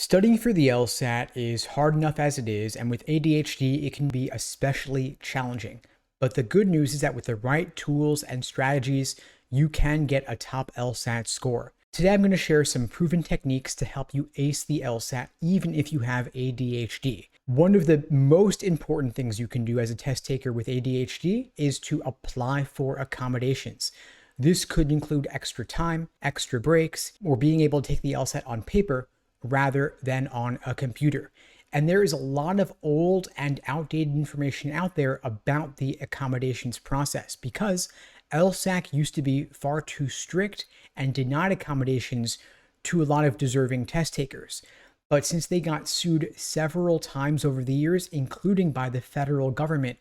Studying for the LSAT is hard enough as it is, and with ADHD, it can be especially challenging. But the good news is that with the right tools and strategies, you can get a top LSAT score. Today, I'm going to share some proven techniques to help you ace the LSAT, even if you have ADHD. One of the most important things you can do as a test taker with ADHD is to apply for accommodations. This could include extra time, extra breaks, or being able to take the LSAT on paper rather than on a computer. And there is a lot of old and outdated information out there about the accommodations process because LSAC used to be far too strict and denied accommodations to a lot of deserving test takers. But since they got sued several times over the years, including by the federal government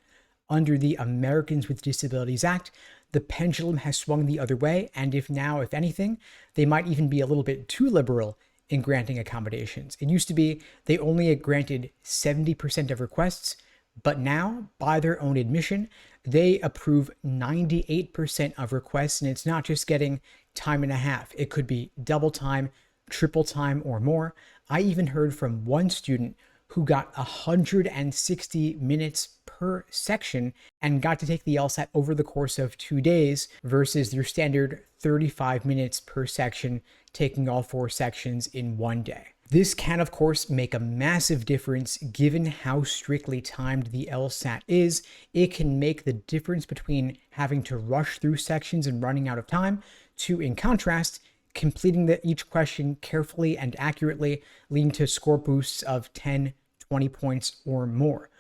under the Americans with Disabilities Act, the pendulum has swung the other way. And if anything, they might even be a little bit too liberal in granting accommodations. It used to be they only granted 70% of requests, but now, by their own admission, they approve 98% of requests, and it's not just getting time and a half. It could be double time, triple time, or more. I even heard from one student who got 160 minutes per section and got to take the LSAT over the course of 2 days versus your standard 35 minutes per section, taking all 4 sections in 1 day. This can, of course, make a massive difference given how strictly timed the LSAT is. It can make the difference between having to rush through sections and running out of time to, in contrast, completing each question carefully and accurately, leading to score boosts of 10, 20 points or more.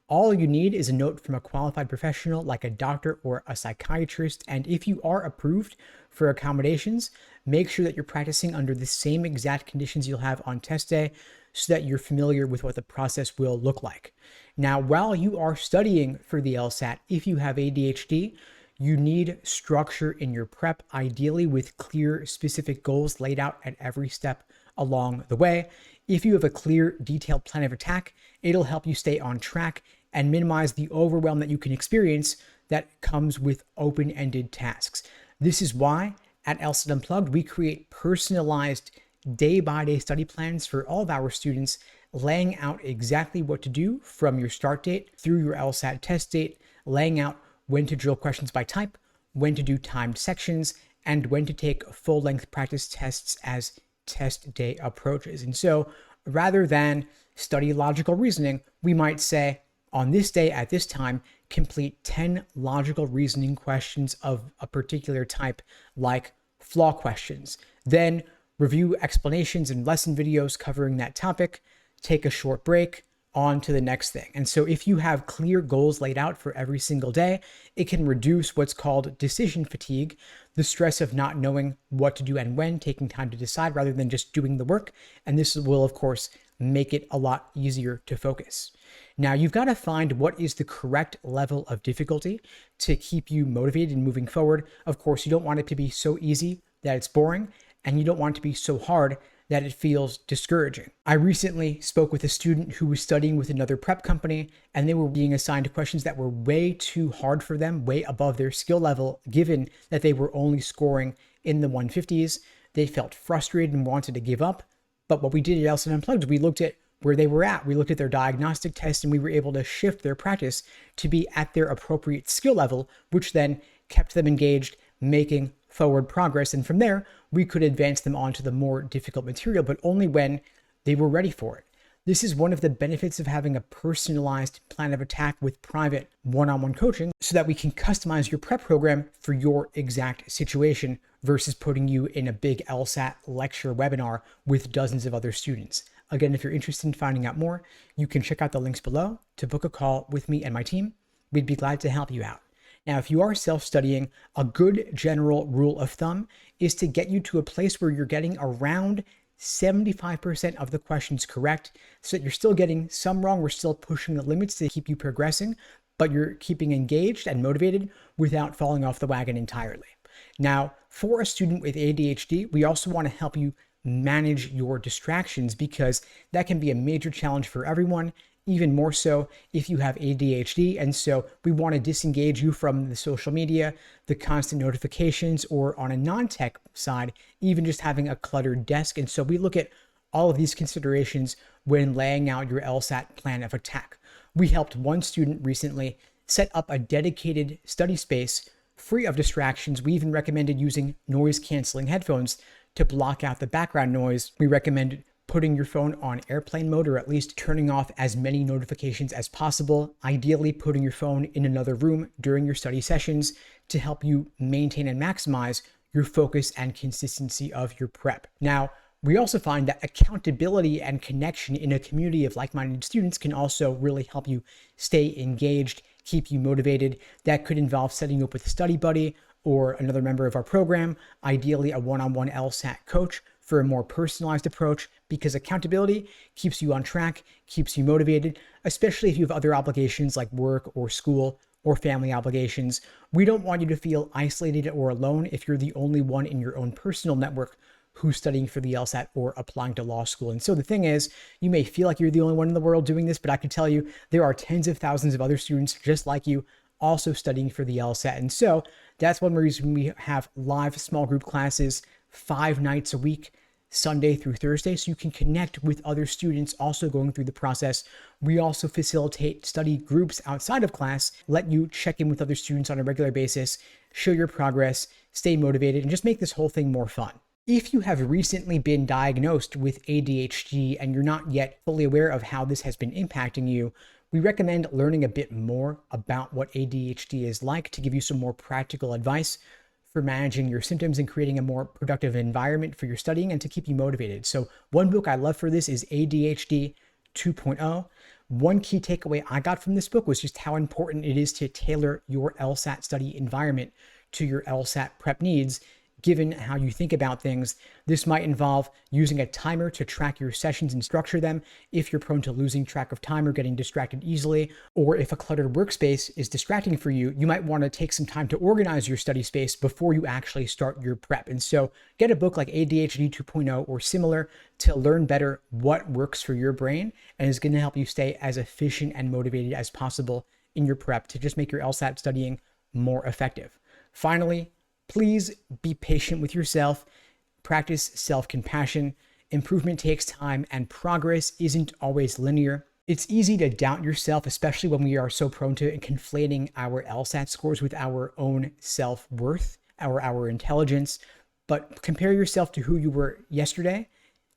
All you need is a note from a qualified professional like a doctor or a psychiatrist, and if you are approved for accommodations, make sure that you're practicing under the same exact conditions you'll have on test day so that you're familiar with what the process will look like. Now, while you are studying for the LSAT, if you have ADHD, you need structure in your prep, ideally with clear, specific goals laid out at every step along the way. If you have a clear, detailed plan of attack, it'll help you stay on track and minimize the overwhelm that you can experience that comes with open-ended tasks. This is why at LSAT Unplugged, we create personalized day-by-day study plans for all of our students, laying out exactly what to do from your start date through your LSAT test date, laying out when to drill questions by type, when to do timed sections, and when to take full-length practice tests as test day approaches. And so rather than study logical reasoning, we might say, on this day at this time, complete 10 logical reasoning questions of a particular type, like flaw questions. Then review explanations and lesson videos covering that topic, take a short break, on to the next thing. And so if you have clear goals laid out for every single day, it can reduce what's called decision fatigue, the stress of not knowing what to do and when, taking time to decide rather than just doing the work. And this will, of course, make it a lot easier to focus. Now, you've got to find what is the correct level of difficulty to keep you motivated and moving forward. Of course, you don't want it to be so easy that it's boring, and you don't want it to be so hard that it feels discouraging. I recently spoke with a student who was studying with another prep company, and they were being assigned questions that were way too hard for them, way above their skill level, given that they were only scoring in the 150s. They felt frustrated and wanted to give up. But what we did at LSAT Unplugged, we looked at where they were at. We looked at their diagnostic test, and we were able to shift their practice to be at their appropriate skill level, which then kept them engaged, making forward progress. And from there, we could advance them onto the more difficult material, but only when they were ready for it. This is one of the benefits of having a personalized plan of attack with private one-on-one coaching so that we can customize your prep program for your exact situation versus putting you in a big LSAT lecture webinar with dozens of other students. Again, if you're interested in finding out more, you can check out the links below to book a call with me and my team. We'd be glad to help you out. Now, if you are self-studying, a good general rule of thumb is to get you to a place where you're getting around 75% of the questions correct, so that you're still getting some wrong. We're still pushing the limits to keep you progressing, but you're keeping engaged and motivated without falling off the wagon entirely. Now, for a student with ADHD, we also want to help you manage your distractions because that can be a major challenge for everyone, even more so if you have ADHD. And so we want to disengage you from the social media, the constant notifications, or on a non-tech side, even just having a cluttered desk. And so we look at all of these considerations when laying out your LSAT plan of attack. We helped one student recently set up a dedicated study space free of distractions. We even recommended using noise canceling headphones to block out the background noise. We recommend putting your phone on airplane mode, or at least turning off as many notifications as possible, ideally putting your phone in another room during your study sessions to help you maintain and maximize your focus and consistency of your prep. Now, we also find that accountability and connection in a community of like-minded students can also really help you stay engaged, keep you motivated. That could involve setting you up with a study buddy or another member of our program, ideally a one-on-one LSAT coach for a more personalized approach, because accountability keeps you on track, keeps you motivated, especially if you have other obligations like work or school or family obligations. We don't want you to feel isolated or alone if you're the only one in your own personal network who's studying for the LSAT or applying to law school. And so the thing is, you may feel like you're the only one in the world doing this, but I can tell you there are tens of thousands of other students just like you also studying for the LSAT. And so that's one reason we have live small group classes 5 nights a week, Sunday through Thursday, so you can connect with other students also going through the process. We also facilitate study groups outside of class, let you check in with other students on a regular basis, show your progress, stay motivated, and just make this whole thing more fun. If you have recently been diagnosed with ADHD and you're not yet fully aware of how this has been impacting you, we recommend learning a bit more about what ADHD is like to give you some more practical advice for managing your symptoms and creating a more productive environment for your studying and to keep you motivated. So one book I love for this is ADHD 2.0. One key takeaway I got from this book was just how important it is to tailor your LSAT study environment to your LSAT prep needs. Given how you think about things, this might involve using a timer to track your sessions and structure them if you're prone to losing track of time or getting distracted easily, or if a cluttered workspace is distracting for you, you might want to take some time to organize your study space before you actually start your prep. And so get a book like ADHD 2.0 or similar to learn better what works for your brain and is going to help you stay as efficient and motivated as possible in your prep to just make your LSAT studying more effective. Finally, please be patient with yourself, practice self-compassion. Improvement takes time and progress isn't always linear. It's easy to doubt yourself, especially when we are so prone to conflating our LSAT scores with our own self-worth, our intelligence. But compare yourself to who you were yesterday,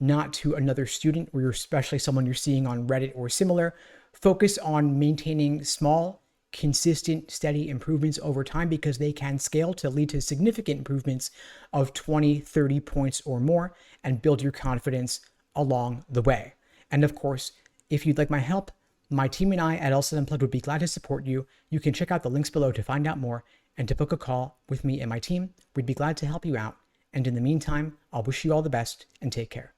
not to another student or especially someone you're seeing on Reddit or similar. Focus on maintaining small, consistent, steady improvements over time because they can scale to lead to significant improvements of 20, 30 points or more and build your confidence along the way. And of course, if you'd like my help, my team and I at LSAT Unplugged would be glad to support you. You can check out the links below to find out more and to book a call with me and my team. We'd be glad to help you out. And in the meantime, I'll wish you all the best and take care.